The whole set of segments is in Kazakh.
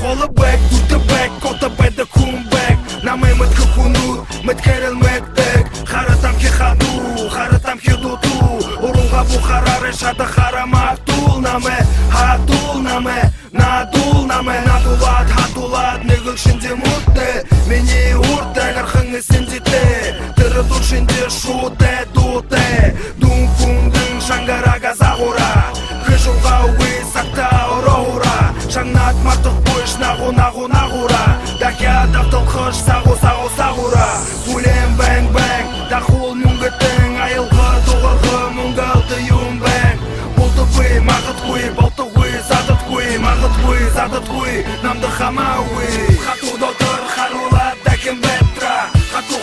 Холы бэк, тут бэк, кота бэда кумбэк. Намай мэт кухуну, мэт кэрэл мэктэг. Харатам ки хаду, харатам ки дуту. Урунга бухарары шада харамак тул наме. Хатул наме, надул наме. Надулат, хатулат, нэгыл шинде мутте. Мени урте, гархыңы синдите. Тыры дур шинде шуте, дуте. Дун кундың шангарага загура. Кыжылга уи сакта ораура. Шаңнат мартық бойш нағу-нағу-нағура. Дахя дафтыл қыш сағу-сағу-сағура. Улем бәң-бәң, дахул мүнгіттің. Айылғы тұғырғы мүнгілді юмбәң. Болты бұй, мағыт құй, болты ғуй, задыт құй. Мағыт ғуй, задыт ғуй, намды хама ұй. Хату дотыр, харула, дәкім бәттра.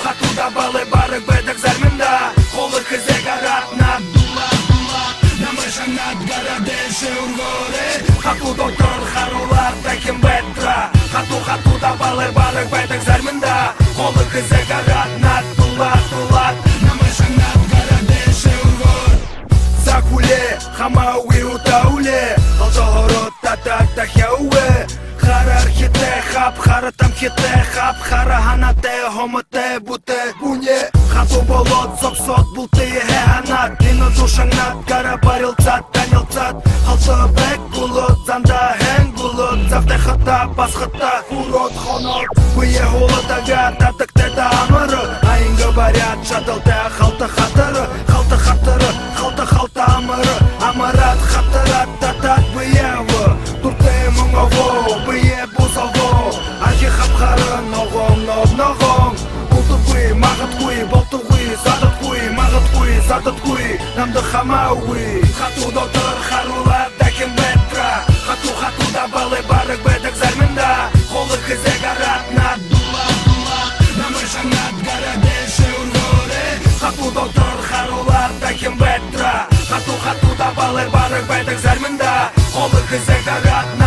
Хату да балы барық бәдік зәрмінда. Қолы кізек аратнат, дулат, намы шаңнат гарадеші үргөре. Хату дотыр, харула, дәкім бәттра. Хату да балы барық бәдік зәрмінда. Қолы кізек аратнат, дулат, намы шаңнат гарадеші үргөр. Закуле, хама уи утауле. Алжағырот татак яуе. Харар хите хап, харатам хите хап. Хара ханате, хомате, буте, буне. Хату болот, соксот, булты, хеанат. Дину душаңнат, кара барил цат, танил цат. Халты бек булут, занда хэнг булут. Завте хата, бас хата, урод хонот. Бые холодага, татык теда амыры. Айын говорят, шатылте, халты хатыры. Халты хатыры, халты амыры. Амарат хатырат, татат быевы. Турты мұңаво, бые бузаво. Ажи хапхары, ногом. Болты бый, мағыт құй, болты ғуй, задыт құй. Мағыт құй, задыт құй, намды хама ұй. Хату дотыр, харула, дәкім бәттра. Хату да балы барық бәдік зәрмінда. Қолы кізек аратнат, дулат, намы шаңнат гарадеші үргөре. Хату дотыр, харула, дәкім бәттра. Хату да балы барық бәдік зәрмінда. Қолы кізек аратнат.